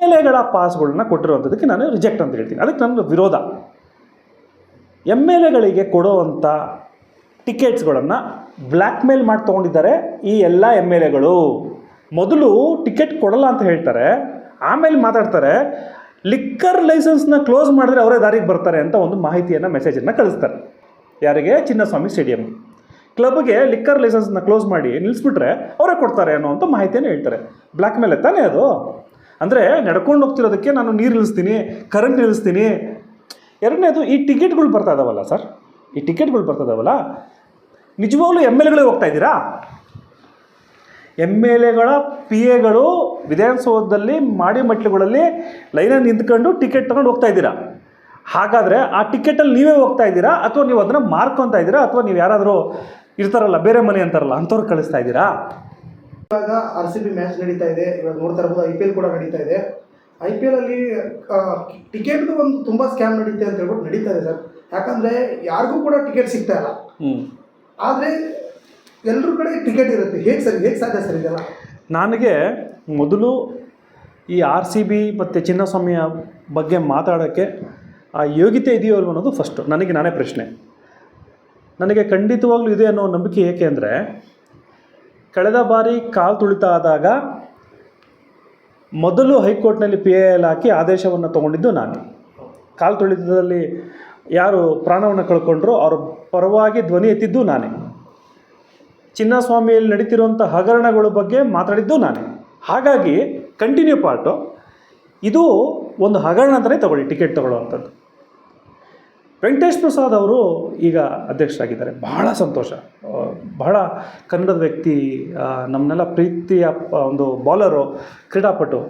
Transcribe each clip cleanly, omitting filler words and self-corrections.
L ಎಗಳ ಪಾಸ್ಗಳನ್ನ ಕೊಟ್ಟಿರುವಂಥದ್ದಕ್ಕೆ ನಾನು reject ಅಂತ ಹೇಳ್ತೀನಿ. ಅದಕ್ಕೆ ನನ್ನ ವಿರೋಧ. ಎಮ್ ಎಲ್ ಎಗಳಿಗೆ ಕೊಡೋವಂಥ ಟಿಕೆಟ್ಸ್ಗಳನ್ನು ಬ್ಲ್ಯಾಕ್ ಮೇಲ್ ಮಾಡಿ ತೊಗೊಂಡಿದ್ದಾರೆ ಈ ಎಲ್ಲ ಎಮ್ ಎಲ್ ಎಗಳು. ಮೊದಲು ಟಿಕೆಟ್ ಕೊಡಲ್ಲ ಅಂತ ಹೇಳ್ತಾರೆ, ಆಮೇಲೆ ಮಾತಾಡ್ತಾರೆ ಲಿಕ್ಕರ್ ಲೈಸೆನ್ಸ್ನ ಕ್ಲೋಸ್ ಮಾಡಿದ್ರೆ ಅವರೇ ದಾರಿಗೆ ಬರ್ತಾರೆ ಅಂತ ಒಂದು ಮಾಹಿತಿಯನ್ನು ಮೆಸೇಜನ್ನು ಕಳಿಸ್ತಾರೆ. ಯಾರಿಗೆ? ಚಿನ್ನಸ್ವಾಮಿ ಸ್ಟೇಡಿಯಮ್ಗೆ. ಕ್ಲಬ್ಗೆ ಲಿಕ್ಕರ್ ಲೈಸೆನ್ಸ್ನ ಕ್ಲೋಸ್ ಮಾಡಿ ನಿಲ್ಲಿಸ್ಬಿಟ್ರೆ ಅವರೇ ಕೊಡ್ತಾರೆ ಅನ್ನೋವಂಥ ಮಾಹಿತಿಯನ್ನು ಹೇಳ್ತಾರೆ. ಬ್ಲ್ಯಾಕ್ ಮೇಲ್ ತಾನೇ ಅದು. ಅಂದರೆ ನಡ್ಕೊಂಡು ಹೋಗ್ತಿರೋದಕ್ಕೆ ನಾನು ನೀರು ಇಳಿಸ್ತೀನಿ, ಕರೆಂಟ್ ಇಳಿಸ್ತೀನಿ. ಎರಡನೇದು, ಈ ಟಿಕೆಟ್ಗಳು ಬರ್ತಾ ಇದಾವಲ್ಲ ಸರ್, ಈ ಟಿಕೆಟ್ಗಳು ಬರ್ತಾ ಇದಾವಲ್ಲ, ನಿಜವಾಗ್ಲೂ ಎಮ್ ಎಲ್ ಎಗಳೇ ಹೋಗ್ತಾ ಇದ್ದೀರಾ? ಎಮ್ ಎಲ್ ಎಗಳ ಪಿ ಎಗಳು ವಿಧಾನಸೌಧದಲ್ಲಿ ಮಾಡಿ ಮಟ್ಲುಗಳಲ್ಲಿ ಲೈನಲ್ಲಿ ನಿಂತ್ಕೊಂಡು ಟಿಕೆಟ್ ತೊಗೊಂಡು ಹೋಗ್ತಾ ಇದ್ದೀರಾ. ಹಾಗಾದರೆ ಆ ಟಿಕೆಟಲ್ಲಿ ನೀವೇ ಹೋಗ್ತಾ ಇದ್ದೀರಾ ಅಥವಾ ನೀವು ಅದನ್ನು ಮಾರ್ಕೊತಾ ಇದ್ದೀರಾ ಅಥವಾ ನೀವು ಯಾರಾದರೂ ಇರ್ತಾರಲ್ಲ ಬೇರೆ ಮನೆ ಅಂತಾರಲ್ಲ ಅಂಥವ್ರು ಕಳಿಸ್ತಾ ಇದ್ದೀರಾ? ಇವಾಗ RCB ಮ್ಯಾಚ್ ನಡೀತಾ ಇದೆ, ಇವಾಗ ನೋಡ್ತಾ ಇರ್ಬೋದು IPL ಕೂಡ ನಡೀತಾ ಇದೆ. IPL ಅಲ್ಲಿ ಟಿಕೆಟ್ದು ಒಂದು ತುಂಬ ಸ್ಕ್ಯಾಮ್ ನಡೀತೆ ಅಂತ ಹೇಳ್ಬಿಟ್ಟು ನಡೀತಾ ಇದೆ ಸರ್. ಯಾಕಂದರೆ ಯಾರಿಗೂ ಕೂಡ ಟಿಕೆಟ್ ಸಿಗ್ತಾ ಇಲ್ಲ. ಆದರೆ ಎಲ್ಲರೂ ಕಡೆ ಟಿಕೆಟ್ ಇರುತ್ತೆ. ಹೇಗೆ ಸಾಧ್ಯ ಸರ್ ಇದೆಲ್ಲ? ನನಗೆ ಮೊದಲು ಈ RCB ಮತ್ತು ಚಿನ್ನಸ್ವಾಮಿಯ ಬಗ್ಗೆ ಮಾತಾಡೋಕ್ಕೆ ಆ ಯೋಗ್ಯತೆ ಇದೆಯೋ ಅಲ್ವ ಅನ್ನೋದು ಫಸ್ಟು ನನಗೆ ನಾನೇ ಪ್ರಶ್ನೆ. ನನಗೆ ಖಂಡಿತವಾಗ್ಲೂ ಇದೆ ಅನ್ನೋ ನಂಬಿಕೆ. ಏಕೆ ಅಂದರೆ ಕಳೆದ ಬಾರಿ ಕಾಲು ತುಳಿತ ಆದಾಗ ಮೊದಲು ಹೈಕೋರ್ಟ್ನಲ್ಲಿ PIL ಹಾಕಿ ಆದೇಶವನ್ನು ತೊಗೊಂಡಿದ್ದು ನಾನು. ಕಾಲು ತುಳಿತದಲ್ಲಿ ಯಾರು ಪ್ರಾಣವನ್ನು ಕಳ್ಕೊಂಡ್ರು ಅವ್ರ ಪರವಾಗಿ ಧ್ವನಿ ಎತ್ತಿದ್ದು ನಾನೇ. ಚಿನ್ನಸ್ವಾಮಿಯಲ್ಲಿ ನಡೀತಿರುವಂಥ ಹಗರಣಗಳ ಬಗ್ಗೆ ಮಾತಾಡಿದ್ದು ನಾನೇ. ಹಾಗಾಗಿ ಕಂಟಿನ್ಯೂ ಪಾರ್ಟು ಇದು ಒಂದು ಹಗರಣ ಅಂತಲೇ ತಗೊಳ್ಳಿ, ಟಿಕೆಟ್ ತಗೊಳ್ಳುವಂಥದ್ದು. ವೆಂಕಟೇಶ್ ಪ್ರಸಾದ್ ಅವರು ಈಗ ಅಧ್ಯಕ್ಷರಾಗಿದ್ದಾರೆ, ಬಹಳ ಸಂತೋಷ. ಬಹಳ ಕನ್ನಡದ ವ್ಯಕ್ತಿ, ನಮ್ಮನ್ನೆಲ್ಲ ಪ್ರೀತಿಯ ಒಂದು ಬಾಲರು, ಕ್ರೀಡಾಪಟು,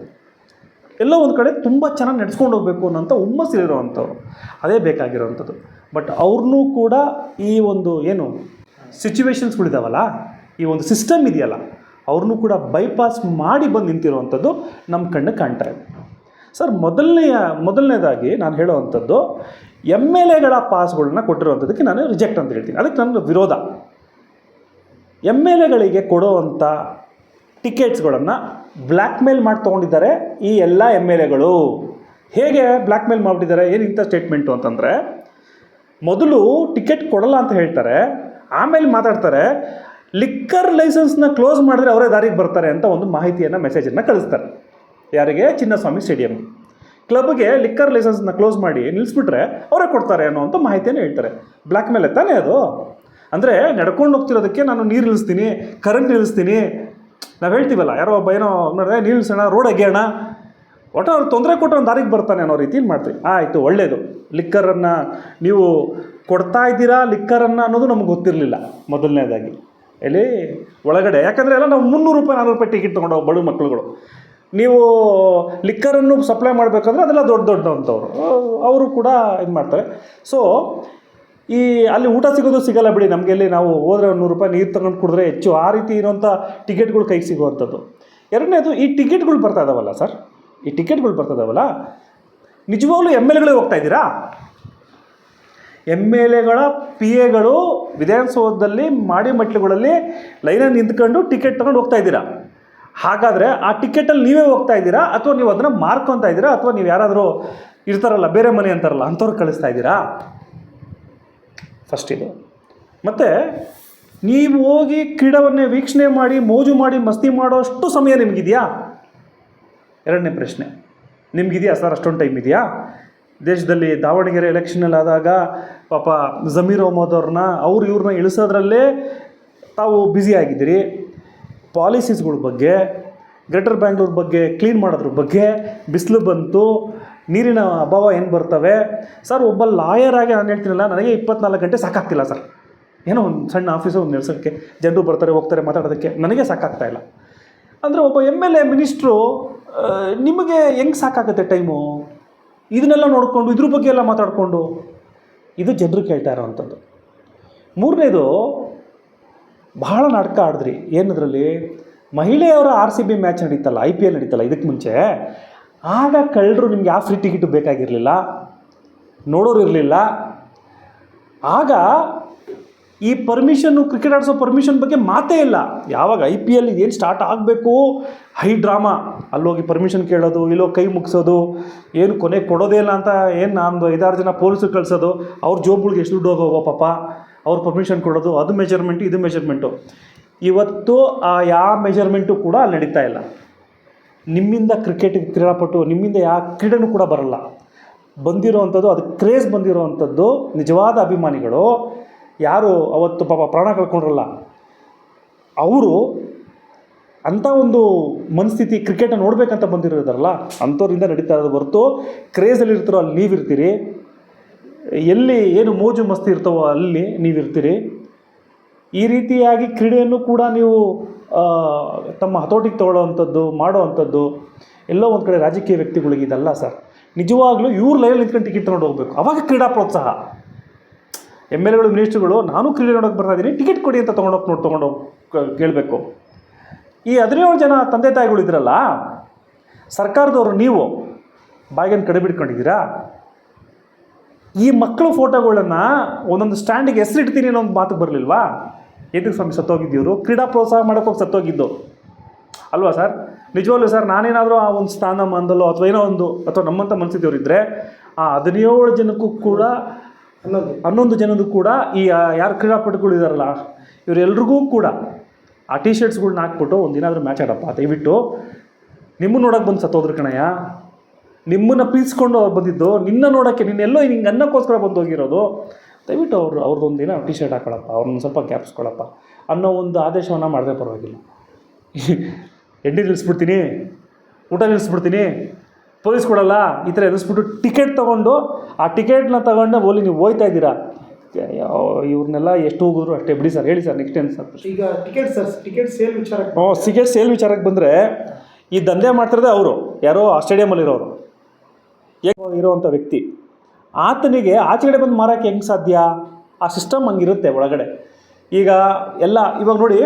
ಎಲ್ಲೋ ಒಂದು ಕಡೆ ತುಂಬ ಚೆನ್ನಾಗಿ ನಡೆಸ್ಕೊಂಡು ಹೋಗಬೇಕು ಅನ್ನೋಂಥ ಹುಮ್ಮಸ್ಸಿರೋವಂಥವ್ರು. ಅದೇ ಬೇಕಾಗಿರೋವಂಥದ್ದು. ಬಟ್ ಅವ್ರನ್ನೂ ಕೂಡ ಈ ಒಂದು ಏನು ಸಿಚುವೇಶನ್ಸ್ಗಳಿದಾವಲ್ಲ, ಈ ಒಂದು ಸಿಸ್ಟಮ್ ಇದೆಯಲ್ಲ, ಅವ್ರನ್ನೂ ಕೂಡ ಬೈಪಾಸ್ ಮಾಡಿ ಬಂದು ನಿಂತಿರುವಂಥದ್ದು ನಮ್ಮ ಕಣ್ಣು ಕಾಣ್ತಾ ಇದೆ ಸರ್. ಮೊದಲನೇದಾಗಿ ನಾನು ಹೇಳೋವಂಥದ್ದು, ಎಮ್ ಎಲ್ ಎಗಳ ಪಾಸ್ಗಳನ್ನ ಕೊಟ್ಟಿರುವಂಥದ್ದಕ್ಕೆ ನಾನು ರಿಜೆಕ್ಟ್ ಅಂತ ಹೇಳ್ತೀನಿ. ಅದಕ್ಕೆ ನನ್ನ ವಿರೋಧ. ಎಮ್ ಎಲ್ ಎಗಳಿಗೆ ಕೊಡೋವಂಥ ಟಿಕೆಟ್ಸ್ಗಳನ್ನು ಬ್ಲ್ಯಾಕ್ ಮೇಲ್ ಮಾಡಿ ತೊಗೊಂಡಿದ್ದಾರೆ ಈ ಎಲ್ಲ ಎಮ್ ಎಲ್ ಎಗಳು. ಹೇಗೆ ಬ್ಲ್ಯಾಕ್ ಮೇಲ್ ಮಾಡಿಬಿಟ್ಟಿದ್ದಾರೆ? ಏನು ಇಂಥ ಸ್ಟೇಟ್ಮೆಂಟು ಅಂತಂದರೆ, ಮೊದಲು ಟಿಕೆಟ್ ಕೊಡಲ್ಲ ಅಂತ ಹೇಳ್ತಾರೆ, ಆಮೇಲೆ ಮಾತಾಡ್ತಾರೆ ಲಿಕ್ಕರ್ ಲೈಸೆನ್ಸ್ನ ಕ್ಲೋಸ್ ಮಾಡಿದ್ರೆ ಅವರೇ ದಾರಿಗೆ ಬರ್ತಾರೆ ಅಂತ ಒಂದು ಮಾಹಿತಿಯನ್ನು ಮೆಸೇಜನ್ನು ಕಳಿಸ್ತಾರೆ. ಯಾರಿಗೆ? ಚಿನ್ನಸ್ವಾಮಿ ಸ್ಟೇಡಿಯಮ್ಗೆ. ಕ್ಲಬ್ಗೆ ಲಿಕ್ಕರ್ ಲೈಸೆನ್ಸ್ನ ಕ್ಲೋಸ್ ಮಾಡಿ ನಿಲ್ಲಿಸ್ಬಿಟ್ರೆ ಅವರೇ ಕೊಡ್ತಾರೆ ಅನ್ನೋವಂಥ ಮಾಹಿತಿಯನ್ನು ಹೇಳ್ತಾರೆ. ಬ್ಲ್ಯಾಕ್ ಮೇಲ್ ತಾನೇ ಅದು. ಅಂದರೆ ನಡ್ಕೊಂಡು ಹೋಗ್ತಿರೋದಕ್ಕೆ ನಾನು ನೀರು ಇಳಿಸ್ತೀನಿ, ಕರೆಂಟ್ ಇಳಿಸ್ತೀನಿ. ನಾವು ಹೇಳ್ತೀವಲ್ಲ, ಯಾರೋ ಒಬ್ಬ ಏನೋ ನೋಡಿದ್ರೆ ನೀರು ಇಳಿಸೋಣ, ರೋಡ್ ಅಗೆಯೋಣ, ಒಟ್ಟು ಅವ್ರು ತೊಂದರೆ ಕೊಟ್ಟು ಒಂದು ದಾರಿಗೆ ಬರ್ತಾನೆ ಅನ್ನೋ ರೀತಿಯಲ್ಲಿ ಮಾಡ್ತೀವಿ. ಆಯಿತು, ಒಳ್ಳೆಯದು. ಲಿಕ್ಕರನ್ನು ನೀವು ಕೊಡ್ತಾ ಇದ್ದೀರಾ, ಲಿಕ್ಕರನ್ನು ಅನ್ನೋದು ನಮಗೆ ಗೊತ್ತಿರಲಿಲ್ಲ ಮೊದಲನೇದಾಗಿ. ಎಲ್ಲಿ ಒಳಗಡೆ, ಯಾಕಂದರೆ ಎಲ್ಲ ನಾವು 300 ರೂಪಾಯಿ 400 ರೂಪಾಯಿ ಟಿಕೆಟ್ ತೊಗೊಂಡು ಬಡ ಮಕ್ಕಳುಗಳು. ನೀವು ಲಿಕ್ಕರನ್ನು ಸಪ್ಲೈ ಮಾಡಬೇಕಂದ್ರೆ ಅದೆಲ್ಲ ದೊಡ್ಡವಂಥವ್ರು, ಅವರು ಕೂಡ ಇದು ಮಾಡ್ತಾರೆ. ಸೊ ಈ ಅಲ್ಲಿ ಊಟ ಸಿಗೋದು ಸಿಗಲ್ಲ ಬಿಡಿ, ನಮಗೆಲ್ಲಿ ನಾವು ಹೋದರೆ 100 ರೂಪಾಯಿ ನೀರು ತಗೊಂಡು ಕುಡಿದ್ರೆ ಹೆಚ್ಚು, ಆ ರೀತಿ ಇರೋಂಥ ಟಿಕೆಟ್ಗಳು ಕೈಗೆ ಸಿಗುವಂಥದ್ದು. ಎರಡನೇದು, ಈ ಟಿಕೆಟ್ಗಳು ಬರ್ತಾ ಇದಾವಲ್ಲ ಸರ್, ಈ ಟಿಕೆಟ್ಗಳು ಬರ್ತಾ ಇದಾವಲ್ಲ, ನಿಜವಾಗ್ಲೂ ಎಮ್ ಎಲ್ ಎಗಳೇ ಹೋಗ್ತಾ ಇದ್ದೀರಾ? ಎಮ್ ಎಲ್ ಎಗಳ ಪಿ ಎಗಳು ವಿಧಾನಸೌಧದಲ್ಲಿ ಮಾಡಿ ಮಟ್ಲುಗಳಲ್ಲಿ ಲೈನಲ್ಲಿ ನಿಂತ್ಕೊಂಡು ಟಿಕೆಟ್ ತೊಗೊಂಡು ಹೋಗ್ತಾ ಇದ್ದೀರಾ. ಹಾಗಾದರೆ ಆ ಟಿಕೆಟಲ್ಲಿ ನೀವೇ ಹೋಗ್ತಾ ಇದ್ದೀರಾ ಅಥವಾ ನೀವು ಅದನ್ನು ಮಾರ್ಕೊತಾ ಇದ್ದೀರಾ ಅಥವಾ ನೀವು ಯಾರಾದರೂ ಇರ್ತಾರಲ್ಲ ಬೇರೆ ಮನೆ ಅಂತಾರಲ್ಲ ಅಂಥವ್ರು ಕಳಿಸ್ತಾ ಇದ್ದೀರಾ? ಫಸ್ಟ್ ಇದು. ಮತ್ತು ನೀವು ಹೋಗಿ ಕ್ರೀಡಾವನ್ನೇ ವೀಕ್ಷಣೆ ಮಾಡಿ ಮೋಜು ಮಾಡಿ ಮಸ್ತಿ ಮಾಡೋಷ್ಟು ಸಮಯ ನಿಮಗಿದೆಯಾ? ಎರಡನೇ ಪ್ರಶ್ನೆ, ನಿಮಗಿದೆಯಾ ಸರ್? ಅಷ್ಟೊಂದು ಟೈಮ್ ಇದೆಯಾ? ದೇಶದಲ್ಲಿ ದಾವಣಗೆರೆ ಎಲೆಕ್ಷನಲ್ಲಿ ಆದಾಗ ಪಾಪ ಜಮೀರ್ ಅಹ್ಮದ್ ಅವ್ರನ್ನ ಇವ್ರನ್ನ ಇಳಿಸೋದ್ರಲ್ಲೇ ತಾವು ಬ್ಯುಸಿ ಆಗಿದ್ದೀರಿ. ಪಾಲಿಸೀಸ್ಗಳ ಬಗ್ಗೆ, ಗ್ರೇಟರ್ ಬ್ಯಾಂಗ್ಳೂರ್ ಬಗ್ಗೆ ಕ್ಲೀನ್ ಮಾಡೋದ್ರ ಬಗ್ಗೆ, ಬಿಸಿಲು ಬಂತು, ನೀರಿನ ಅಭಾವ ಏನು ಬರ್ತವೆ ಸರ್. ಒಬ್ಬ ಲಾಯರ್ ಆಗಿ ನಾನು ಹೇಳ್ತೀನಲ್ಲ, ನನಗೆ 24 ಗಂಟೆ ಸಾಕಾಗ್ತಿಲ್ಲ ಸರ್. ಏನೋ ಒಂದು ಸಣ್ಣ ಆಫೀಸು ಒಂದು ನಡೆಸೋಕ್ಕೆ, ಜನರು ಬರ್ತಾರೆ ಹೋಗ್ತಾರೆ ಮಾತಾಡೋದಕ್ಕೆ ನನಗೆ ಸಾಕಾಗ್ತಾ ಇಲ್ಲ. ಅಂದರೆ ಒಬ್ಬ MLA ಮಿನಿಸ್ಟ್ರು ನಿಮಗೆ ಹೆಂಗೆ ಸಾಕಾಗುತ್ತೆ ಟೈಮು? ಇದನ್ನೆಲ್ಲ ನೋಡಿಕೊಂಡು ಇದ್ರ ಬಗ್ಗೆ ಎಲ್ಲ ಮಾತಾಡಿಕೊಂಡು, ಇದು ಜನರು ಕೇಳ್ತಾ ಇರೋವಂಥದ್ದು. ಮೂರನೇದು, ಬಹಳ ನಾಟಕ ಆಡಿದ್ರಿ ಏನದ್ರಲ್ಲಿ, ಮಹಿಳೆಯವರ RCB ಮ್ಯಾಚ್ ನಡೀತಲ್ಲ, IPL ನಡೀತಲ್ಲ, ಇದಕ್ಕೆ ಮುಂಚೆ ಆಗ ಕಳ್ಳರು ನಿಮ್ಗೆ ಯಾವ ಫ್ರೀ ಟಿಕೆಟು ಬೇಕಾಗಿರಲಿಲ್ಲ, ನೋಡೋರು ಇರಲಿಲ್ಲ. ಆಗ ಈ ಪರ್ಮಿಷನ್ನು ಕ್ರಿಕೆಟ್ ಆಡಿಸೋ ಪರ್ಮಿಷನ್ ಬಗ್ಗೆ ಮಾತೇ ಇಲ್ಲ. ಯಾವಾಗ IPL ಏನು ಸ್ಟಾರ್ಟ್ ಆಗಬೇಕು, ಹೈ ಡ್ರಾಮಾ, ಅಲ್ಲೋಗಿ ಪರ್ಮಿಷನ್ ಕೇಳೋದು, ಇಲ್ಲೋಗಿ ಕೈ ಮುಗಿಸೋದು, ಏನು ಕೊನೆ ಕೊಡೋದೇ ಇಲ್ಲ ಅಂತ ಏನು ನಮ್ಮದು 5-6 ಜನ ಪೊಲೀಸರು ಕಳಿಸೋದು, ಅವ್ರ ಜೋಬ್ಗಳಿಗೆ ಎಷ್ಟು ದುಡ್ಡು ಹೋಗೋ ಪಾಪ, ಅವ್ರು ಪರ್ಮಿಷನ್ ಕೊಡೋದು, ಅದು ಮೆಜರ್ಮೆಂಟು ಇದು ಮೆಜರ್ಮೆಂಟು. ಇವತ್ತು ಆ ಯಾವ ಮೆಜರ್ಮೆಂಟು ಕೂಡ ಅಲ್ಲಿ ನಡೀತಾ ಇಲ್ಲ. ನಿಮ್ಮಿಂದ ಕ್ರೀಡಾಪಟು, ನಿಮ್ಮಿಂದ ಯಾವ ಕ್ರೀಡೆನೂ ಕೂಡ ಬರಲ್ಲ. ಬಂದಿರೋವಂಥದ್ದು, ಅದಕ್ಕೆ ಕ್ರೇಜ್ ಬಂದಿರೋವಂಥದ್ದು ನಿಜವಾದ ಅಭಿಮಾನಿಗಳು ಯಾರು ಅವತ್ತು ಪಾಪ ಪ್ರಾಣ ಕಳ್ಕೊಂಡ್ರಲ್ಲ, ಅವರು ಅಂಥ ಒಂದು ಮನಸ್ಥಿತಿ ಕ್ರಿಕೆಟನ್ನು ನೋಡಬೇಕಂತ ಬಂದಿರೋದಾರಲ್ಲ, ಅಂಥವ್ರಿಂದ ನಡೀತಾ ಇರೋದು ಹೊರತು ಕ್ರೇಜಲ್ಲಿ ಇರ್ತಾರೋ ಅಲ್ಲಿ ನೀವಿರ್ತೀರಿ, ಎಲ್ಲಿ ಏನು ಮೋಜು ಮಸ್ತಿ ಇರ್ತಾವೋ ಅಲ್ಲಿ ನೀವಿರ್ತೀರಿ. ಈ ರೀತಿಯಾಗಿ ಕ್ರೀಡೆಯನ್ನು ಕೂಡ ನೀವು ತಮ್ಮ ಹತೋಟಿಗೆ ತೊಗೊಳ್ಳೋವಂಥದ್ದು ಮಾಡೋವಂಥದ್ದು ಎಲ್ಲೋ ಒಂದು ಕಡೆ ರಾಜಕೀಯ ವ್ಯಕ್ತಿಗಳಿಗೆ ಇದಲ್ಲ ಸರ್. ನಿಜವಾಗ್ಲೂ ಇವ್ರ ಲೈನಲ್ಲಿ ನಿಂತ್ಕೊಂಡು ಟಿಕೆಟ್ ತೊಗೊಂಡು ಹೋಗಬೇಕು, ಅವಾಗ ಕ್ರೀಡಾ ಪ್ರೋತ್ಸಾಹ. MLAಗಳು ಮಿನಿಸ್ಟ್ರುಗಳು ನಾನು ಕ್ರೀಡೆ ನೋಡೋಕೆ ಬರ್ತಾ ಇದ್ದೀನಿ, ಟಿಕೆಟ್ ಕೊಡಿ ಅಂತ ತೊಗೊಂಡೋಗಿ ಕೇಳಬೇಕು. ಈ 17 ಜನ ತಂದೆ ತಾಯಿಗಳು ಇದ್ರಲ್ಲ, ಸರ್ಕಾರದವರು ನೀವು ಬಾಯಿಗೇನು ಕಡೆ ಬಿಟ್ಕೊಂಡಿದ್ದೀರಾ? ಈ ಮಕ್ಕಳು ಫೋಟೋಗಳನ್ನು ಒಂದೊಂದು ಸ್ಟ್ಯಾಂಡಿಗೆ ಹೆಸರಿಡ್ತೀನಿ ಅನ್ನೋ ಒಂದು ಮಾತು ಬರಲಿಲ್ವಾ? ಎದಕ್ಕೆ ಸ್ವಾಮಿ ಸತ್ತೋಗಿದ್ದೀವರು? ಕ್ರೀಡಾ ಪ್ರೋತ್ಸಾಹ ಮಾಡೋಕ್ಕೋಗಿ ಸತ್ತೋಗಿದ್ದು ಅಲ್ವಾ ಸರ್? ನಿಜವಾಗ್ಲೂ ಸರ್, ನಾನೇನಾದರೂ ಆ ಒಂದು ಸ್ಥಾನಮಾನದಲ್ಲೋ ಅಥವಾ ಏನೋ ಒಂದು, ಅಥವಾ ನಮ್ಮಂಥ ಮನಸ್ಥಿತಿಯವರಿದ್ದರೆ ಆ 17 ಜನಕ್ಕೂ ಕೂಡ 11 ಜನದ್ದು ಕೂಡ ಈ ಯಾರು ಕ್ರೀಡಾಪಟುಗಳು ಇದ್ದಾರಲ್ಲ ಇವರೆಲ್ರಿಗೂ ಕೂಡ ಆ ಟಿ ಶರ್ಟ್ಸ್ಗಳ್ನ ಹಾಕ್ಬಿಟ್ಟು ಒಂದಿನ ಆದರೂ ಮ್ಯಾಚ್ ಆಡಪ್ಪ, ದಯವಿಟ್ಟು ನಿಮ್ಮನ್ನು ನೋಡೋಕೆ ಬಂದು ಸತ್ತೋದ್ರು ಕಣಯ್ಯ, ನಿಮ್ಮನ್ನು ಪ್ರೀತಿಸ್ಕೊಂಡು ಅವ್ರು ಬಂದಿದ್ದು, ನಿನ್ನ ನೋಡೋಕ್ಕೆ, ನಿನ್ನೆಲ್ಲೋ ಹಿಂಗೆ ಅನ್ನಕ್ಕೋಸ್ಕರ ಬಂದು ಹೋಗಿರೋದು, ದಯವಿಟ್ಟು ಅವ್ರದ್ದೊಂದು ದಿನ ಟಿ ಶರ್ಟ್ ಹಾಕೊಳ್ಳಪ್ಪ, ಅವ್ರನ್ನ ಸ್ವಲ್ಪ ಗ್ಯಾಪ್ಸ್ಕೊಳ್ಳಪ್ಪ ಅನ್ನೋ ಒಂದು ಆದೇಶವನ್ನು ಮಾಡಿದ್ರೆ ಪರವಾಗಿಲ್ಲ. ಎಣ್ಣೆ ನಿಲ್ಲಿಸ್ಬಿಡ್ತೀನಿ, ಊಟ ನಿಲ್ಲಿಸ್ಬಿಡ್ತೀನಿ, ಪೊಲೀಸ್ ಕೊಡಲ್ಲ, ಈ ಥರ ಎದುರಿಸ್ಬಿಟ್ಟು ಟಿಕೆಟ್ ತೊಗೊಂಡು ಆ ಟಿಕೆಟ್ನ ತಗೊಂಡು ಓಲಿ ನೀವು ಹೋಗ್ತಾ ಇದ್ದೀರಾ. ಇವ್ರನ್ನೆಲ್ಲ ಎಷ್ಟು ಹೋಗಿದ್ರು ಅಷ್ಟೇ ಬಿಡಿ ಸರ್. ಹೇಳಿ ಸರ್, ನೆಕ್ಸ್ಟ್ ಏನು ಸರ್? ಈಗ ಟಿಕೆಟ್ ಸೇಲ್ ವಿಚಾರಕ್ಕೆ ಟಿಕೆಟ್ ಸೇಲ್ ವಿಚಾರಕ್ಕೆ ಬಂದರೆ ಈ ದಂಧೆ ಮಾಡ್ತಿರೋದೇ ಅವರು, ಯಾರೋ ಆ ಸ್ಟೇಡಿಯಮಲ್ಲಿರೋರು ಇರೋವಂಥ ವ್ಯಕ್ತಿ. ಆತನಿಗೆ ಆಚೆಗಡೆ ಬಂದು ಮಾರೋಕ್ಕೆ ಹೆಂಗೆ ಸಾಧ್ಯ? ಆ ಸಿಸ್ಟಮ್ ಹಂಗಿರುತ್ತೆ ಒಳಗಡೆ. ಈಗ ಎಲ್ಲ ಇವಾಗ ನೋಡಿ,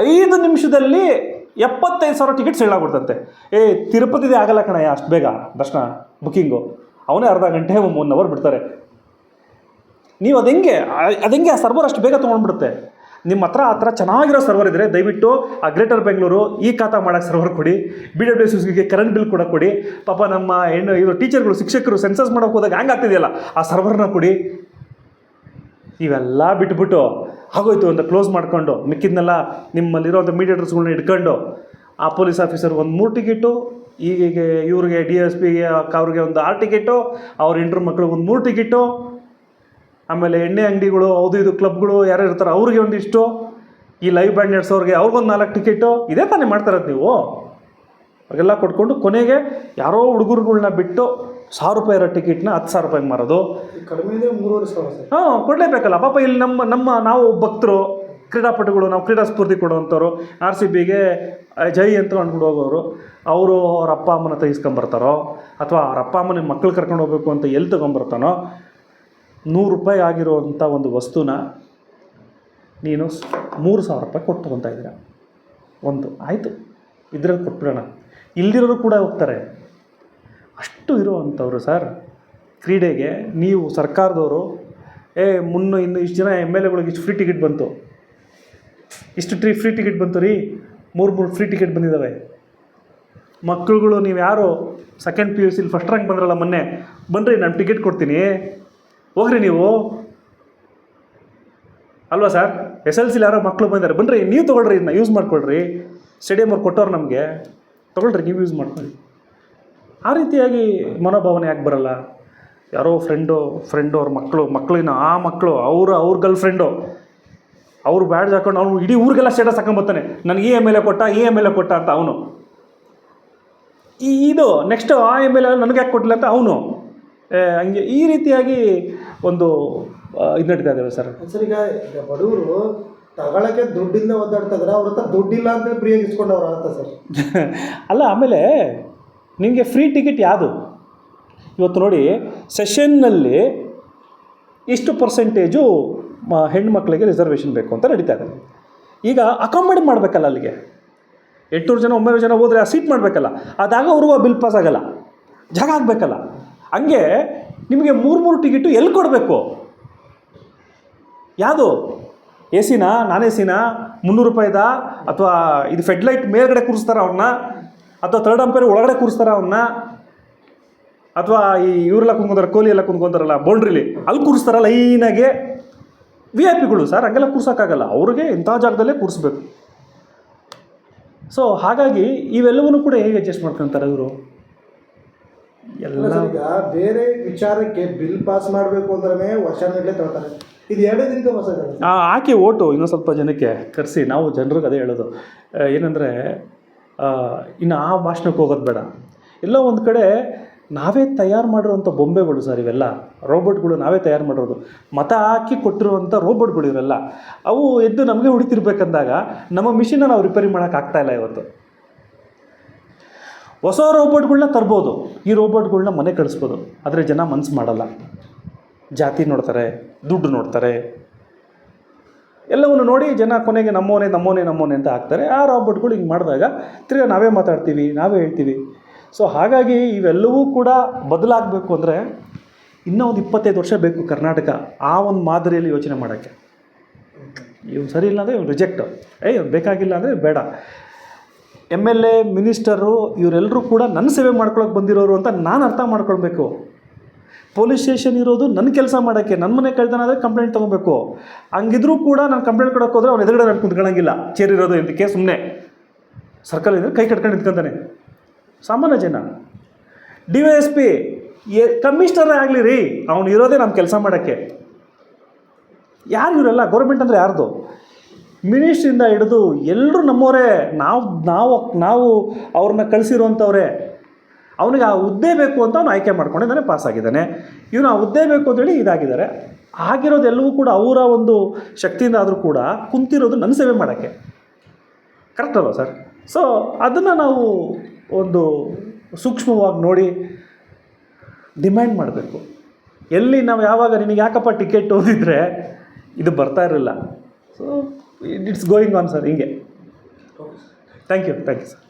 5 ನಿಮಿಷದಲ್ಲಿ 75,000 ಟಿಕೆಟ್ ಸೇಲ್ ಆಗ್ಬಿಡ್ತಂತೆ. ತಿರುಪತಿದೇ ಆಗಲ್ಲ ಕಣಯ್ಯ ಅಷ್ಟು ಬೇಗ ದರ್ಶನ ಬುಕ್ಕಿಂಗು, ಅವನೇ ಅರ್ಧ ಗಂಟೆ 1 ಅವರ್ ಬಿಡ್ತಾರೆ. ನೀವು ಅದಂಗೆ ಆ ಸರ್ವರ್ ಅಷ್ಟು ಬೇಗ ತೊಗೊಂಡ್ಬಿಡುತ್ತೆ. ನಿಮ್ಮ ಹತ್ರ ಚೆನ್ನಾಗಿರೋ ಸರ್ವರ್ ಇದ್ದರೆ ದಯವಿಟ್ಟು ಆ ಗ್ರೇಟರ್ ಬೆಂಗಳೂರು ಈ ಖಾತಾ ಮಾಡೋಕ್ಕೆ ಸರ್ವರ್ ಕೊಡಿ, BWSಗೆ ಕರೆಂಟ್ ಬಿಲ್ ಕೂಡ ಕೊಡಿ. ಪಾಪ ನಮ್ಮ ಇದು ಟೀಚರ್ಗಳು, ಶಿಕ್ಷಕರು ಸೆನ್ಸಸ್ ಮಾಡೋಕೆ ಹೋದಾಗ ಹ್ಯಾಂಗೆ ಆಗ್ತಿದೆಯಲ್ಲ ಆ ಸರ್ವರ್ನ ಕೊಡಿ. ಇವೆಲ್ಲ ಬಿಟ್ಬಿಟ್ಟು ಆಗೋಯ್ತು ಅಂತ ಕ್ಲೋಸ್ ಮಾಡ್ಕೊಂಡು ಮಿಕ್ಕಿದ್ನೆಲ್ಲ ನಿಮ್ಮಲ್ಲಿರೋಂಥ ಮೀಡಿಯೇಟರ್ಸ್ಗಳನ್ನ ಇಟ್ಕೊಂಡು ಆ ಪೊಲೀಸ್ ಆಫೀಸರ್ ಒಂದು 3 ಟಿಕೆಟು, ಈಗ ಇವ್ರಿಗೆ DSPಗೆ ಅವ್ರಿಗೆ ಒಂದು 6 ಟಿಕೆಟು, ಅವ್ರ ಇಂಟ್ರ್ ಮಕ್ಕಳಿಗೆ ಒಂದು 3 ಟಿಕೆಟು, ಆಮೇಲೆ ಎಣ್ಣೆ ಅಂಗಡಿಗಳು ಅದು ಇದು ಕ್ಲಬ್ಗಳು ಯಾರು ಇರ್ತಾರೆ ಅವ್ರಿಗೆ ಒಂದಿಷ್ಟು, ಈ ಲೈವ್ ಬ್ಯಾಂಡ್ ನಡೆಸೋರಿಗೆ ಅವ್ರಿಗೊಂದು 4 ಟಿಕೆಟು. ಇದೇ ತಾನೇ ಮಾಡ್ತಾರದು ನೀವು. ಅವ್ರಿಗೆಲ್ಲ ಕೊಟ್ಕೊಂಡು ಕೊನೆಗೆ ಯಾರೋ ಹುಡುಗರುಗಳ್ನ ಬಿಟ್ಟು 1,000 ರೂಪಾಯಿ ಇರೋ ಟಿಕೆಟ್ನ 10,000 ರೂಪಾಯಿಗೆ ಮಾರೋದು. ಕಡಿಮೆ 3,500. ಕೊಡಲೇಬೇಕಲ್ಲ ಪಾಪ. ಇಲ್ಲಿ ನಾವು ಭಕ್ತರು, ಕ್ರೀಡಾಪಟುಗಳು, ನಾವು ಕ್ರೀಡಾ ಸ್ಫೂರ್ತಿ ಕೊಡುವಂಥವ್ರು, RCBಗೆ ಜೈ ಅಂತ ಅಂದ್ಕೊಂಡು ಹೋಗೋರು, ಅವರು ಅವ್ರ ಅಪ್ಪ ಅಮ್ಮನ ತೆಗಿಸ್ಕೊಂಬರ್ತಾರೋ ಅಥವಾ ಅವ್ರ ಅಪ್ಪ ಅಮ್ಮನ ಮಕ್ಕಳು ಕರ್ಕೊಂಡು ಹೋಗ್ಬೇಕು ಅಂತ ಎಲ್ಲಿ ತೊಗೊಂಬರ್ತಾನೋ, 100 ರೂಪಾಯಿ ಆಗಿರುವಂಥ ಒಂದು ವಸ್ತುನ ನೀನು 3,000 ರೂಪಾಯಿ ಕೊಟ್ಟು ತೊಗೊತಾ ಇದ್ದೀರ. ಆಯಿತು, ಇದ್ರಲ್ಲಿ ಕೊಟ್ಬಿಡೋಣ, ಇಲ್ದಿರೋರು ಕೂಡ ಹೋಗ್ತಾರೆ. ಅಷ್ಟು ಇರುವಂಥವ್ರು ಸರ್ ಕ್ರೀಡೆಗೆ. ನೀವು ಸರ್ಕಾರದವರು ಇನ್ನು ಇಷ್ಟು ಜನ MLAಗಳಿಗೆ ಇಷ್ಟು ಫ್ರೀ ಟಿಕೆಟ್ ಬಂತು, ಇಷ್ಟು ಫ್ರೀ ಟಿಕೆಟ್ ಬಂತು ರೀ, 3 ಫ್ರೀ ಟಿಕೆಟ್ ಬಂದಿದ್ದಾವೆ. ಮಕ್ಕಳುಗಳು ನೀವು ಯಾರು ಸೆಕೆಂಡ್ PUC ಫಸ್ಟ್ ರ್ಯಾಂಕ್ ಬಂದ್ರಲ್ಲ ಮೊನ್ನೆ, ಬನ್ನಿರಿ ನಾನು ಟಿಕೆಟ್ ಕೊಡ್ತೀನಿ, ಹೋಗ್ರಿ ನೀವು ಅಲ್ವಾ ಸರ್? SLC ಯಾರೋ ಮಕ್ಕಳು ಬಂದಿದ್ದಾರೆ, ಬನ್ನಿರಿ ನೀವು ತೊಗೊಳ್ರಿ, ಇದನ್ನ ಯೂಸ್ ಮಾಡ್ಕೊಳ್ರಿ, ಸ್ಟೇಡಿಯಮ್ ಅವ್ರು ಕೊಟ್ಟವ್ರು ನಮಗೆ, ತೊಗೊಳ್ರಿ ನೀವು ಯೂಸ್ ಮಾಡ್ಕೊಳ್ಳಿ. ಆ ರೀತಿಯಾಗಿ ಮನೋಭಾವನೆ ಯಾಕೆ ಬರಲ್ಲ? ಯಾರೋ ಫ್ರೆಂಡು ಅವ್ರ ಮಕ್ಕಳಿನ ಆ ಮಕ್ಕಳು ಅವ್ರ ಗರ್ಲ್ ಫ್ರೆಂಡು ಅವ್ರು ಬ್ಯಾಡ್ಜ್ ಹಾಕೊಂಡು ಅವನು ಇಡೀ ಊರಿಗೆಲ್ಲ ಸ್ಟೇಟಸ್ ಹಾಕೊಂಬರ್ತಾನೆ, ನನಗೆ ಈ MLA ಕೊಟ್ಟ ಅಂತ ಅವನು. ಇದು ನೆಕ್ಸ್ಟ್ ಆ MLA ನನಗೆ ಯಾಕೆ ಕೊಟ್ಟಿಲ್ಲ ಅಂತ ಅವನು. ಹಂಗೆ ಈ ರೀತಿಯಾಗಿ ಒಂದು ಇದು ನಡೀತಾ ಇದ್ದಾವೆ ಸರ್. ಸರ್, ಈಗ ಬಡವರು ತಗೊಳಕ್ಕೆ ದುಡ್ಡಿಂದ ಒದ್ದಾಡ್ತಾ ಇದ್ದಾರೆ, ಅವ್ರ ಹತ್ರ ದುಡ್ಡಿಲ್ಲ ಅಂತೇಳಿ ಫ್ರೀಯಾಗಿ ಇಸ್ಕೊಂಡವ್ರು ಅಂತ ಸರ್. ಅಲ್ಲ, ಆಮೇಲೆ ನಿಮಗೆ ಫ್ರೀ ಟಿಕೆಟ್ ಯಾವುದು? ಇವತ್ತು ನೋಡಿ, ಸೆಷನ್ನಲ್ಲಿ ಇಷ್ಟು ಪರ್ಸೆಂಟೇಜು ಹೆಣ್ಮಕ್ಳಿಗೆ ರಿಸರ್ವೇಷನ್ ಬೇಕು ಅಂತ ನಡೀತಾ ಇದೆ. ಈಗ ಅಕಾಮಡೇಟ್ ಮಾಡಬೇಕಲ್ಲ, ಅಲ್ಲಿಗೆ 800 ಜನ 900 ಜನ ಹೋದರೆ ಆ ಸೀಟ್ ಮಾಡಬೇಕಲ್ಲ, ಅದಾಗ ಅವ್ರಿಗೂ ಆ ಬಿಲ್ ಪಾಸ್ ಆಗಲ್ಲ, ಜಾಗ ಆಗಬೇಕಲ್ಲ. ಹಂಗೆ ನಿಮಗೆ 3 ಟಿಕೆಟು ಎಲ್ಲಿ ಕೊಡಬೇಕು? ಯಾವುದು ಎ ಸಿನಾ ನಾನ್ ಎ ಸಿನಾ ₹300 ಅಥವಾ ಇದು ಫೆಡ್ಲೈಟ್ ಮೇಲ್ಗಡೆ ಕೂರಿಸ್ತಾರ ಅವ್ರನ್ನ, ಅಥವಾ ಥರ್ಡ್ ಅಂಪೈರ್ ಒಳಗಡೆ ಕೂರಿಸ್ತಾರ ಅವನ್ನ, ಅಥವಾ ಈ ಇವರೆಲ್ಲ ಕುಂತ್ಕೊಂತಾರೆ ಕೊಹ್ಲಿ ಎಲ್ಲ ಕುಂತ್ಕೊಂತಾರಲ್ಲ ಬೌಂಡ್ರಿಲಿ ಅಲ್ಲಿ ಕೂರಿಸ್ತಾರ ಲೈನಾಗೆ. VIP ಗಳು ಸರ್ ಹಂಗೆಲ್ಲ ಕೂರ್ಸೋಕ್ಕಾಗಲ್ಲ, ಅವ್ರಿಗೆ ಇಂಥ ಜಾಗದಲ್ಲೇ ಕೂರಿಸ್ಬೇಕು. ಸೊ ಹಾಗಾಗಿ ಇವೆಲ್ಲವನ್ನೂ ಕೂಡ ಹೇಗೆ ಅಡ್ಜಸ್ಟ್ ಮಾಡ್ಕೊತಾರೆ ಇವರು ಎಲ್ಲ. ಈಗ ಬೇರೆ ವಿಚಾರಕ್ಕೆ ಬಿಲ್ ಪಾಸ್ ಮಾಡಬೇಕು ಅಂದ್ರೆ ವರ್ಷಗಟ್ಟಲೆ ತಗೊಳ್ತಾರೆ. ಇದು 2 ದಿನಕ್ಕೆ ಪಾಸ್ ಆಗೋದು. ಹಾಕಿ ಓಟು ಇನ್ನೊಂದು ಸ್ವಲ್ಪ ಜನಕ್ಕೆ ಕರೆಸಿ, ನಾವು ಜನರಿಗೆ ಅದೇ ಹೇಳೋದು ಏನಂದರೆ, ಇನ್ನು ಆ ಭಾಷಣಕ್ಕೆ ಹೋಗೋದು ಬೇಡ. ಎಲ್ಲೋ ಒಂದು ಕಡೆ ನಾವೇ ತಯಾರು ಮಾಡಿರುವಂಥ ಬೊಂಬೆಗಳು ಸರ್ ಇವೆಲ್ಲ, ರೋಬೋಟ್ಗಳು ನಾವೇ ತಯಾರು ಮಾಡಿರೋದು, ಮತ ಹಾಕಿ ಕೊಟ್ಟಿರುವಂಥ ರೋಬೋಟ್ಗಳು ಇವೆಲ್ಲ. ಅವು ಎದ್ದು ನಮಗೆ ಹೊಡಿತಿರ್ಬೇಕಂದಾಗ ನಮ್ಮ ಮಿಷಿನ್ನ ನಾವು ರಿಪೇರಿ ಮಾಡೋಕ್ಕಾಗ್ತಾಯಿಲ್ಲ ಇವತ್ತು. ಹೊಸ ರೋಬೋಟ್ಗಳನ್ನ ತರ್ಬೋದು, ಈ ರೋಬೋಟ್ಗಳನ್ನ ಮನೆ ಕಳಿಸ್ಬೋದು, ಆದರೆ ಜನ ಮನಸ್ಸು ಮಾಡಲ್ಲ. ಜಾತಿ ನೋಡ್ತಾರೆ, ದುಡ್ಡು ನೋಡ್ತಾರೆ, ಎಲ್ಲವನ್ನು ನೋಡಿ ಜನ ಕೊನೆಗೆ ನಮ್ಮೋನೆ ಅಂತ ಹಾಕ್ತಾರೆ. ಆ ರೋಬೋಟ್ಗಳು ಹಿಂಗೆ ಮಾಡಿದಾಗ ತಿರ್ಗಿ ನಾವೇ ಮಾತಾಡ್ತೀವಿ, ನಾವೇ ಹೇಳ್ತೀವಿ. ಸೊ ಹಾಗಾಗಿ ಇವೆಲ್ಲವೂ ಕೂಡ ಬದಲಾಗಬೇಕು ಅಂದರೆ ಇನ್ನೂ ಒಂದು 25 ವರ್ಷ ಬೇಕು ಕರ್ನಾಟಕ ಆ ಒಂದು ಮಾದರಿಯಲ್ಲಿ ಯೋಚನೆ ಮಾಡೋಕ್ಕೆ. ಇವು ಸರಿ ಇಲ್ಲ ಅಂದರೆ ಇವ್ನು ರಿಜೆಕ್ಟ್, ಬೇಕಾಗಿಲ್ಲ ಅಂದರೆ ಬೇಡ. MLA ಮಿನಿಸ್ಟರು ಇವರೆಲ್ಲರೂ ಕೂಡ ನನ್ನ ಸೇವೆ ಮಾಡ್ಕೊಳಕ್ಕೆ ಬಂದಿರೋರು ಅಂತ ನಾನು ಅರ್ಥ ಮಾಡ್ಕೊಳ್ಬೇಕು. ಪೊಲೀಸ್ ಸ್ಟೇಷನ್ ಇರೋದು ನನ್ನ ಕೆಲಸ ಮಾಡೋಕ್ಕೆ, ನನ್ನ ಮನೆ ಕಳ್ತನ ಆದರೆ ಕಂಪ್ಲೇಂಟ್ ತೊಗೊಬೇಕು. ಹಂಗಿದ್ರೂ ಕೂಡ ನಾನು ಕಂಪ್ಲೇಂಟ್ ಕೊಡೋಕೆ ಹೋದರೆ ಅವ್ನು ಎದುರುಗಡೆ ನಾನು ಕುಂತ್ಕೊಳ್ಳೋಂಗಿಲ್ಲ, ಚೇರಿರೋದು ಇದಕ್ಕೆ ಸುಮ್ಮನೆ ಸರ್ಕಲ್ ಇದ್ದರೆ ಕೈ ಕಟ್ಕೊಂಡು ನಿಂತ್ಕೊಂತಾನೆ ಸಾಮಾನ್ಯ ಜನ. DYSP ಕಮಿಷನರೇ ಆಗಲಿ ರೀ, ಅವನು ಇರೋದೇ ನಮ್ಮ ಕೆಲಸ ಮಾಡೋಕ್ಕೆ. ಯಾರು ಇವರೆಲ್ಲ? ಗೌರ್ಮೆಂಟ್ ಅಂದರೆ ಯಾರ್ದು? ಮಿನಿಸ್ಟ್ರಿಂದ ಹಿಡಿದು ಎಲ್ಲರೂ ನಮ್ಮವರೇ, ನಾವು ಅವ್ರನ್ನ ಕಳಿಸಿರುವಂಥವ್ರೆ. ಅವನಿಗೆ ಆ ಹುದ್ದೆ ಬೇಕು ಅಂತ ಅವನು ಆಯ್ಕೆ ಮಾಡ್ಕೊಂಡಿದ್ದಾನೆ, ಪಾಸ್ ಆಗಿದ್ದಾನೆ. ಇವನು ಆ ಹುದ್ದೆ ಬೇಕು ಅಂತೇಳಿ ಇದಾಗಿದ್ದಾರೆ. ಆಗಿರೋದೆಲ್ಲವೂ ಕೂಡ ಅವರ ಒಂದು ಶಕ್ತಿಯಿಂದ ಆದರೂ ಕೂಡ ಕುಂತಿರೋದು ನನ್ನ ಸೇವೆ ಮಾಡೋಕ್ಕೆ. ಕರೆಕ್ಟ್ ಅಲ್ವ ಸರ್? ಸೊ ಅದನ್ನು ನಾವು ಒಂದು ಸೂಕ್ಷ್ಮವಾಗಿ ನೋಡಿ ಡಿಮ್ಯಾಂಡ್ ಮಾಡಬೇಕು. ಎಲ್ಲಿ ನಾವು ಯಾವಾಗ ನಿನಗೆ ಯಾಕಪ್ಪ ಟಿಕೆಟ್ ಓದಿದ್ರೆ ಇದು ಬರ್ತಾ ಇರಲಿಲ್ಲ. So it's going on sir, ಹಿಂಗೆ. Thank you sir.